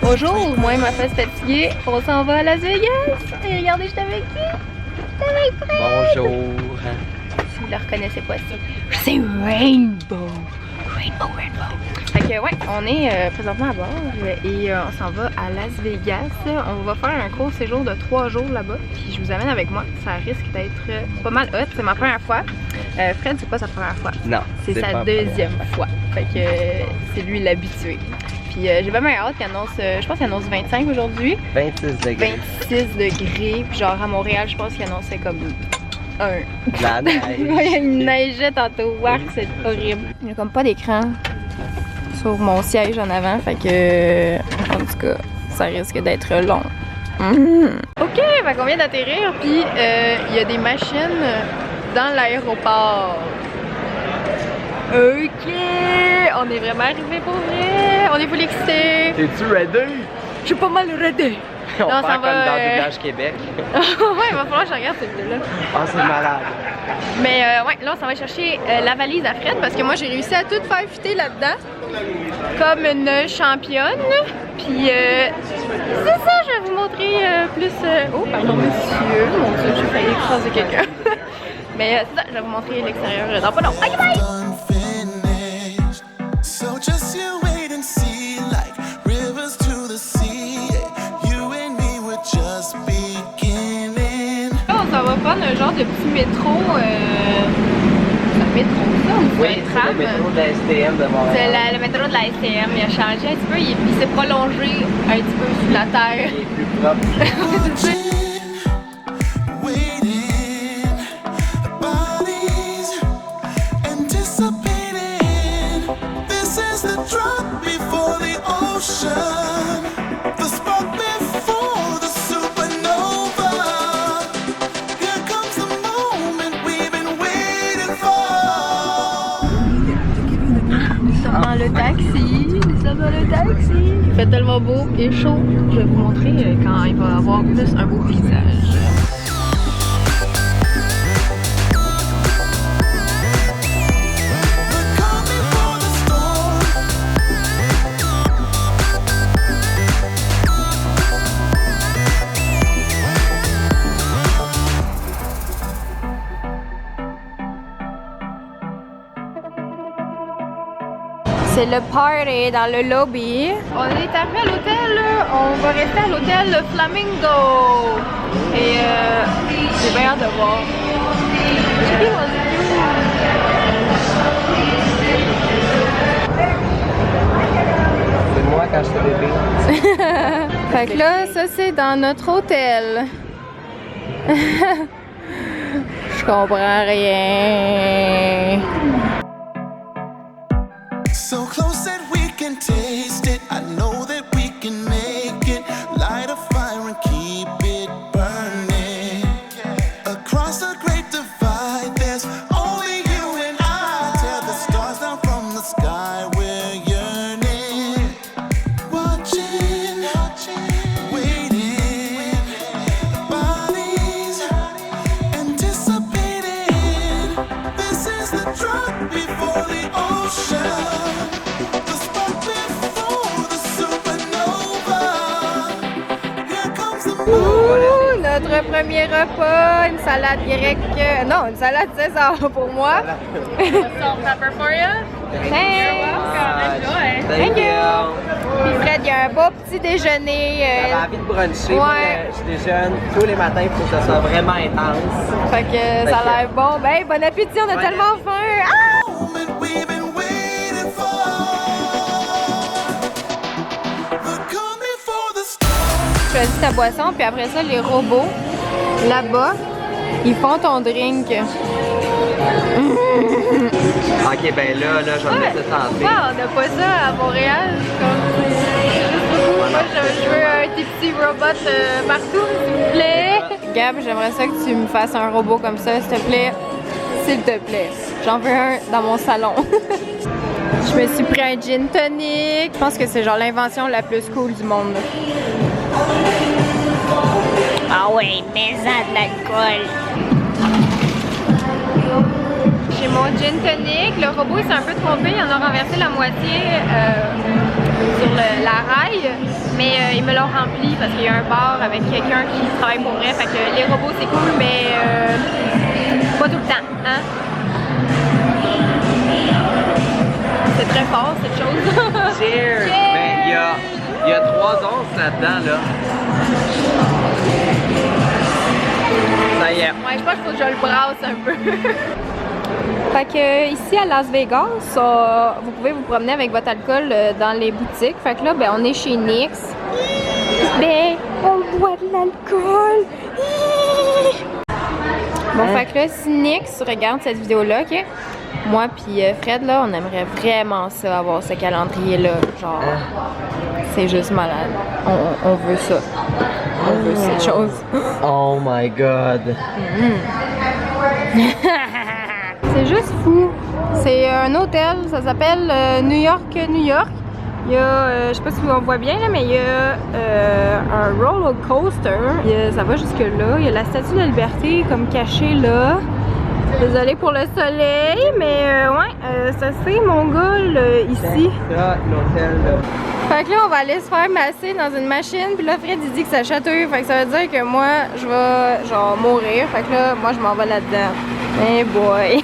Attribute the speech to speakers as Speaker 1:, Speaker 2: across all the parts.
Speaker 1: Bonjour, moi et ma face fatiguée, on s'en va à Las Vegas. Et regardez, je suis avec qui? Je suis avec Fred.
Speaker 2: Bonjour.
Speaker 1: Si vous ne le reconnaissez pas, c'est Rainbow. Fait que ouais, on est présentement à bord et on s'en va à Las Vegas. On va faire un court séjour de 3 jours là-bas. Puis je vous amène avec moi. Ça risque d'être pas mal hot. C'est ma première fois. Fred, c'est pas sa première fois.
Speaker 2: Non.
Speaker 1: C'est sa deuxième fois. Fait que c'est lui l'habitué. Puis j'ai vraiment hâte qu'il annonce, je pense qu'il annonce 25 aujourd'hui.
Speaker 2: 26 degrés.
Speaker 1: 26 degrés. Puis genre à Montréal, je pense qu'il annonçait comme
Speaker 2: la neige.
Speaker 1: Il neigeait tantôt. Wow, c'est horrible. Il n'y a comme pas d'écran sur mon siège en avant. Fait que, en tout cas, ça risque d'être long. Ok, fait qu'on vient d'atterrir. Puis il y a des machines dans l'aéroport. Ok, on est vraiment arrivé pour vrai. On est full excités.
Speaker 2: T'es-tu ready?
Speaker 1: Je suis pas mal ready.
Speaker 2: On va comme dans Doublage Québec.
Speaker 1: Ouais, il va falloir que je regarde cette vidéo-là.
Speaker 2: Ah, c'est malade.
Speaker 1: Mais ouais, là, on s'en va chercher la valise à Fred parce que moi, j'ai réussi à tout faire fitter là-dedans. Comme une championne. Puis, c'est ça, je vais vous montrer plus... Oh, pardon, monsieur. Mon Dieu, j'ai failli écraser quelqu'un. Mais c'est ça, je vais vous montrer l'extérieur dans pas long. Bye bye! On va prendre un genre de petit métro, métro ça ou
Speaker 2: oui,
Speaker 1: tram?
Speaker 2: Le métro de la STM de Montréal.
Speaker 1: C'est le métro de la STM, il a changé un petit peu, il s'est prolongé un petit peu sous la terre.
Speaker 2: Il est plus propre.
Speaker 1: Nous sommes dans le taxi. Il fait tellement beau et chaud. Je vais vous montrer quand il va avoir plus un beau paysage. C'est le party dans le lobby. On est arrivé à l'hôtel, on va rester à l'hôtel Flamingo. Et j'ai bien hâte de voir.
Speaker 2: C'est moi quand j'étais bébé.
Speaker 1: Fait que là, ça c'est dans notre hôtel. Je comprends rien.
Speaker 3: So close that we can taste it. I know that we can make it. Light a fire and keep it burning. Across the great divide, there's only you and I. Tear the stars down from the sky, we're yearning. Watching, waiting. Bodies anticipating. This is the drop before the ocean.
Speaker 1: Notre premier repas, une salade grecque. Non, une salade César pour moi. Salt pepper for you. Thanks.
Speaker 2: Thank you.
Speaker 1: Puis Fred, il y a un beau petit déjeuner.
Speaker 2: J'avais envie de bruncher.
Speaker 1: Ouais.
Speaker 2: Moi, je déjeune tous les matins pour que ça soit vraiment intense.
Speaker 1: Fait que ça a l'air bon. Ben, bon appétit, on a tellement faim. Ah! Choisis ta boisson, puis après ça, les robots, là-bas, ils font ton drink.
Speaker 2: Ok, ben là, je vais me laisser tenter.
Speaker 1: On n'a pas ça à Montréal. Moi, je veux un petit robot partout, s'il vous plaît. Gab, j'aimerais ça que tu me fasses un robot comme ça, s'il te plaît. S'il te plaît. J'en veux un dans mon salon. Je me suis pris un gin tonic. Je pense que c'est genre l'invention la plus cool du monde. Ah ouais, mais ça de l'alcool. Chez mon mon gin tonic. Le robot il s'est un peu trompé, il en a renversé la moitié sur la rail, mais ils me l'ont rempli parce qu'il y a un bar avec quelqu'un qui travaille pour vrai. Fait que les robots c'est cool, mais pas tout le temps. Hein? C'est très fort cette chose.
Speaker 2: Cheers!
Speaker 1: Cheers!
Speaker 2: Mais il y a 3 onces là-dedans, là. Ça y est.
Speaker 1: Ouais, je pense qu'il faut que je le brasse un peu. Fait que ici à Las Vegas, vous pouvez vous promener avec votre alcool dans les boutiques. Fait que là, ben, on est chez NYX. Ben, on boit de l'alcool. Bon, fait que là, si NYX regarde cette vidéo-là, ok? Moi puis Fred, là, on aimerait vraiment ça, avoir ce calendrier-là. Genre, c'est juste malade. On veut ça. On veut cette chose.
Speaker 2: Oh my god.
Speaker 1: C'est juste fou. C'est un hôtel, ça s'appelle New York, New York. Il y a, je sais pas si on voit bien là, mais il y a un roller coaster. Ça va jusque là. Il y a la Statue de la Liberté comme cachée là. Désolée pour le soleil, mais ouais, ça c'est Mongol ici.
Speaker 2: C'est ça, l'hôtel là.
Speaker 1: Fait que là, on va aller se faire masser dans une machine. Puis là, Fred, il dit que ça chatouille. Fait que ça veut dire que moi, je vais, genre, mourir. Fait que là, moi, je m'en vais là-dedans. Hey boy!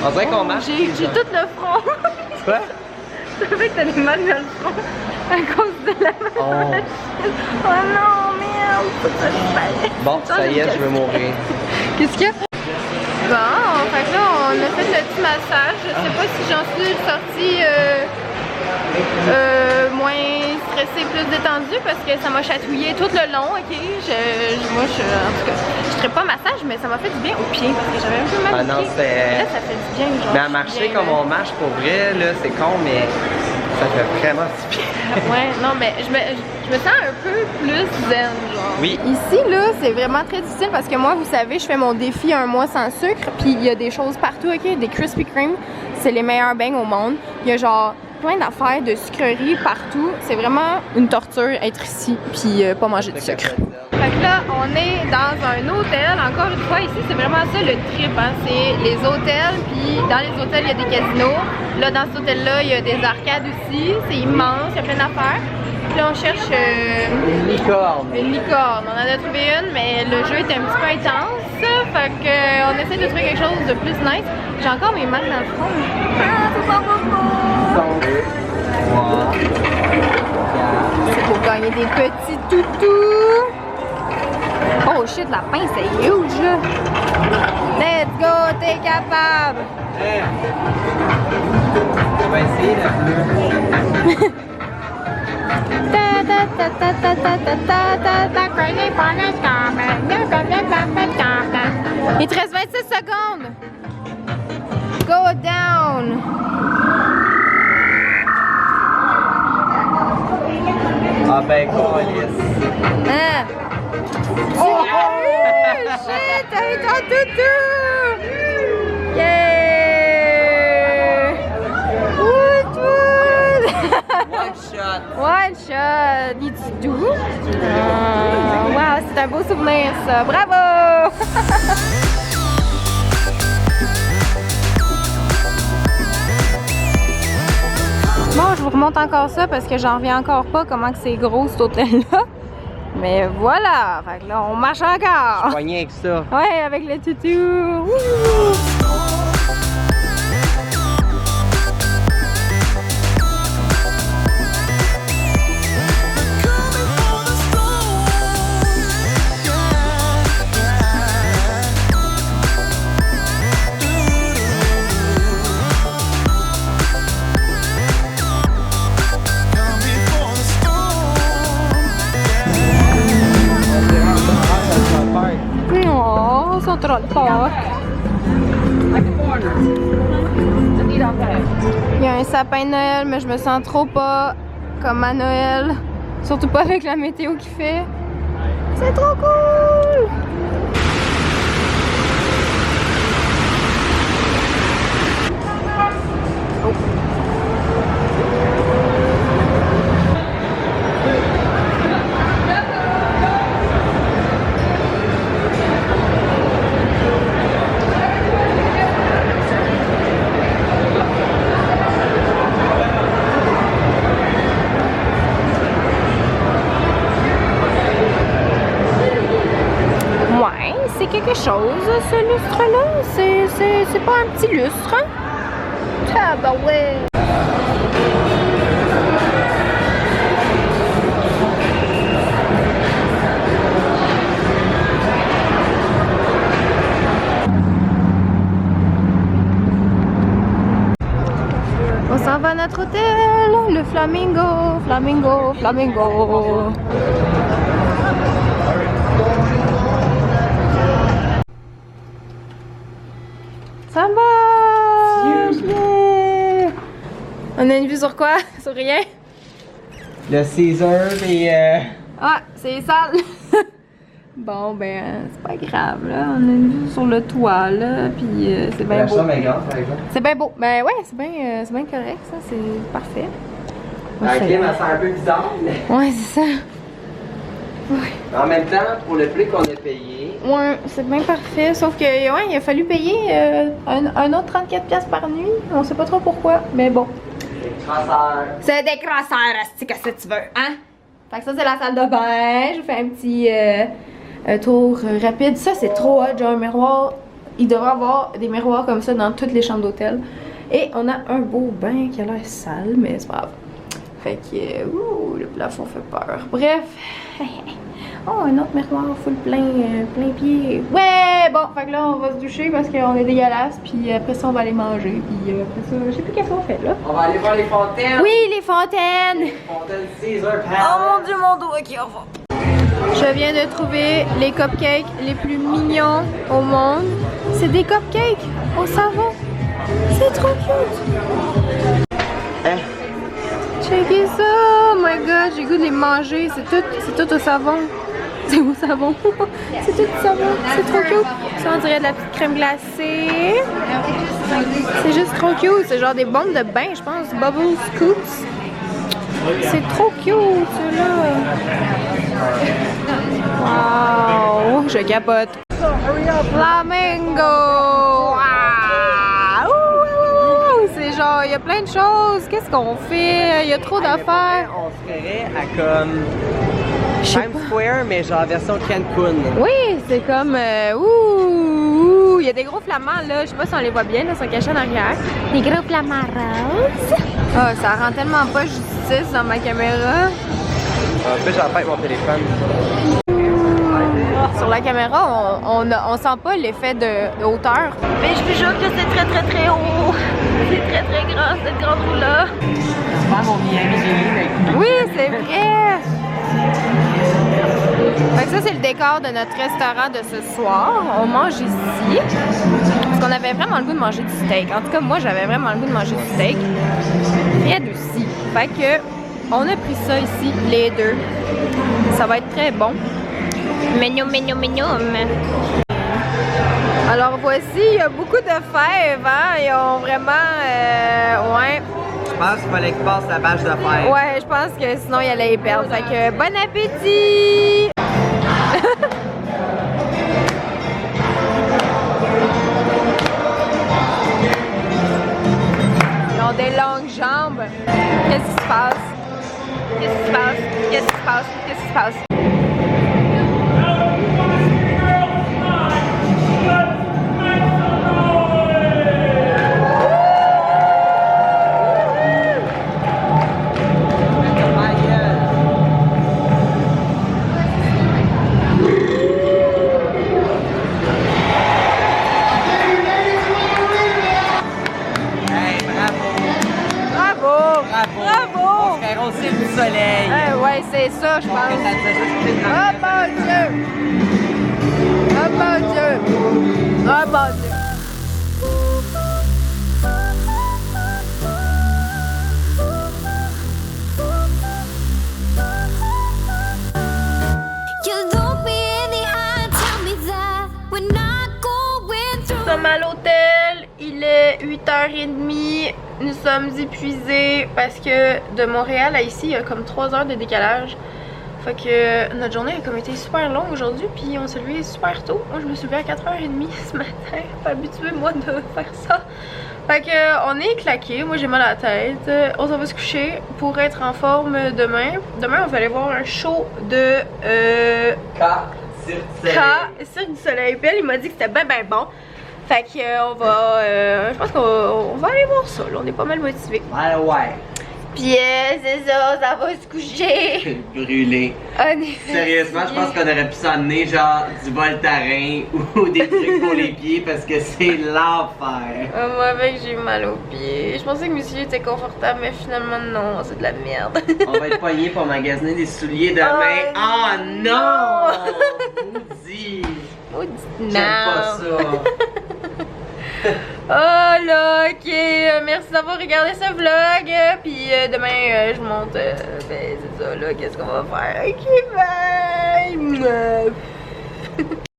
Speaker 2: On dirait qu'on marche.
Speaker 1: J'ai tout le front.
Speaker 2: Quoi?
Speaker 1: Ça fait que t'as des mal dans le front à cause de la machine. Oh non, merde!
Speaker 2: Bon, ça y est, je veux mourir.
Speaker 1: Qu'est-ce qu'il y a? Bon, fait que là, on a fait le petit massage. Je sais pas si j'en suis sortie moins stressée, plus détendue parce que ça m'a chatouillé tout le long, ok? Moi, en tout cas, je ferais pas massage, mais ça m'a fait du bien aux pieds parce que j'avais un peu mal aux pieds. Là, ça fait du bien, genre.
Speaker 2: Mais à marcher comme on marche pour vrai, là, c'est con, mais ça fait vraiment du bien.
Speaker 1: Ouais, non, mais je me sens un peu plus zen, genre.
Speaker 2: Oui.
Speaker 1: Ici, là, c'est vraiment très difficile parce que moi, vous savez, je fais mon défi 1 mois sans sucre, puis il y a des choses partout, ok? Des Krispy Kreme, c'est les meilleurs beignes au monde. Il y a genre plein d'affaires de sucreries partout. C'est vraiment une torture être ici, puis pas manger de sucre. Fait que là, on est dans un hôtel. Encore une fois, ici, c'est vraiment ça le trip, hein? C'est les hôtels, puis dans les hôtels, il y a des casinos. Là, dans cet hôtel-là, il y a des arcades aussi. C'est immense, il y a plein d'affaires. Puis là, on cherche
Speaker 2: Une licorne.
Speaker 1: une licorne. On en a trouvé une, mais le jeu était un petit peu intense. Fait que on essaie de trouver quelque chose de plus nice. J'ai encore mes mains dans le front. Ah, c'est pas beau! C'est pour gagner des petits toutous. Oh shit, la pince c'est huge là. Let's go, t'es capable.
Speaker 2: On va essayer la bleue.
Speaker 1: Il te reste 26 secondes. Go down.
Speaker 2: Ah ben, câlisse.
Speaker 1: Hein? Oh, shit, t'as eu ton toutou! Yeah! Woot woot!
Speaker 2: One shot.
Speaker 1: One shot! Il-tu doux? Wow, c'est un beau souvenir ça! Bravo! Bon, je vous remonte encore ça parce que j'en reviens encore pas comment que c'est gros cet hôtel-là. Mais voilà! Fait que là, on marche encore!
Speaker 2: Je poignais avec ça.
Speaker 1: Ouais, avec le toutou! Wouhou! Oh, ils sont trop forts. Il y a un sapin de Noël, mais je me sens trop pas comme à Noël. Surtout pas avec la météo qu'il fait. C'est trop cool! c'est quelque chose, ce lustre-là. C'est pas un petit lustre, hein? Ah, bah ouais! On s'en va à notre hôtel, le Flamingo, Flamingo, Flamingo. Ça marche! Yeah! On a une vue sur quoi? Sur rien?
Speaker 2: Le Caesar et
Speaker 1: Ah, c'est sale! Bon, ben, c'est pas grave, là. On a une vue sur le toit, là, puis c'est bien
Speaker 2: la
Speaker 1: beau.
Speaker 2: chambre est grande, par exemple.
Speaker 1: C'est bien beau. Ben ouais, c'est bien correct, ça. C'est parfait.
Speaker 2: La clim, elle sent un peu bizarre, mais
Speaker 1: Ouais, c'est ça.
Speaker 2: en même temps, pour le prix qu'on a payé,
Speaker 1: Ouais, c'est bien parfait. Sauf que, ouais, il a fallu payer un autre 34$ par nuit. On sait pas trop pourquoi, mais bon.
Speaker 2: c'est crasseur.
Speaker 1: C'est des crosseurs, c'est qu'est-ce que tu veux, hein? Fait que ça, c'est la salle de bain. Je fais un petit tour rapide. Ça, c'est trop hot. J'ai un miroir. Il devrait y avoir des miroirs comme ça dans toutes les chambres d'hôtel. Et on a un beau bain qui a l'air sale, mais c'est pas grave. Fait que, ouh, le plafond fait peur. Bref. Oh, un autre miroir full plein pied. Ouais, bon, fait que là, on va se doucher parce qu'on est dégueulasse. Puis après ça, on va aller manger. Puis après ça, je sais plus qu'est-ce qu'on fait là.
Speaker 2: On va aller voir les fontaines.
Speaker 1: Oui, les fontaines.
Speaker 2: Les fontaines Caesar Palace.
Speaker 1: Oh mon dieu, mon dos. Ok, au revoir. Je viens de trouver les cupcakes les plus mignons au monde. C'est des cupcakes au savon. C'est trop cute.
Speaker 2: Hein?
Speaker 1: Checkez ça. Oh my god, j'ai goût de les manger. C'est tout au savon. C'est au savon. C'est tout au savon. C'est trop cute. Ça, on dirait de la petite crème glacée. C'est juste trop cute. C'est genre des bombes de bain, je pense. Bubble Scoops. C'est trop cute, là. Wow, je capote. Flamingo! Wow! C'est genre, il y a plein de choses. Qu'est-ce qu'on fait? Il y a trop d'affaires.
Speaker 2: On se ferait à comme Times Square, mais genre version Cancun.
Speaker 1: Oui, c'est comme... ouh! Il y a des gros flamants, là. Je sais pas si on les voit bien, là. Ils sont cachés en arrière. Des gros flamants roses. Ah, ça rend tellement pas justice dans ma caméra.
Speaker 2: En plus, j'en fais avec mon téléphone.
Speaker 1: Sur la caméra, on sent pas l'effet de hauteur. Mais je vous jure que c'est très très très haut. C'est très très grand cette grande roue-là.
Speaker 2: Mon Miami.
Speaker 1: Oui, c'est vrai. Fait que ça, c'est le décor de notre restaurant de ce soir. On mange ici. Parce qu'on avait vraiment le goût de manger du steak. En tout cas, moi, j'avais vraiment le goût de manger du steak. Fred aussi. Fait que, on a pris ça ici, les deux. Ça va être très bon. Mignum. Alors voici, il y a beaucoup de fèves, hein? Ils ont vraiment, ouais.
Speaker 2: Je pense qu'il fallait qu'il passe la bâche de fer.
Speaker 1: Ouais, je pense que sinon il allait y perdre. Fait que bon appétit! Ils ont des longues jambes. Qu'est-ce qui se passe? Qu'est-ce qui se passe? Qu'est-ce qui se passe? Qu'est-ce qui se passe? Bravo!
Speaker 2: On se verra au ciel du soleil.
Speaker 1: Ouais, c'est ça, je pense. Oh mon Dieu! Oh mon Dieu! Oh mon Dieu! Nous sommes à l'hôtel, il est 8h30, nous sommes épuisés parce que de Montréal à ici, il y a comme 3 heures de décalage. Fait que notre journée a comme été super longue aujourd'hui, puis on s'est levé super tôt. Moi, je me suis levée à 4h30 ce matin, pas habituée moi de faire ça. Fait que on est claqué, moi j'ai mal à la tête. On s'en va se coucher pour être en forme demain. Demain, on va aller voir un show de... Cirque du Soleil. Puis elle, il m'a dit que c'était ben bon. Fait que on va, je pense qu'on va aller voir ça, là. On est pas mal motivés.
Speaker 2: Ouais.
Speaker 1: Puis c'est ça va se coucher.
Speaker 2: Brûlé. Sérieusement, je pense qu'on aurait pu s'emmener genre du Voltaren ou des trucs pour les pieds parce que c'est l'enfer.
Speaker 1: Moi avec j'ai mal aux pieds. Je pensais que mes souliers étaient confortables, mais finalement non, c'est de la merde.
Speaker 2: On va être poignés pour magasiner des souliers demain. Oh non! Maudit!
Speaker 1: Maudit
Speaker 2: J'aime pas ça.
Speaker 1: Oh là, ok, merci d'avoir regardé ce vlog, puis demain je monte, ben c'est ça là, qu'est-ce qu'on va faire, ok bye!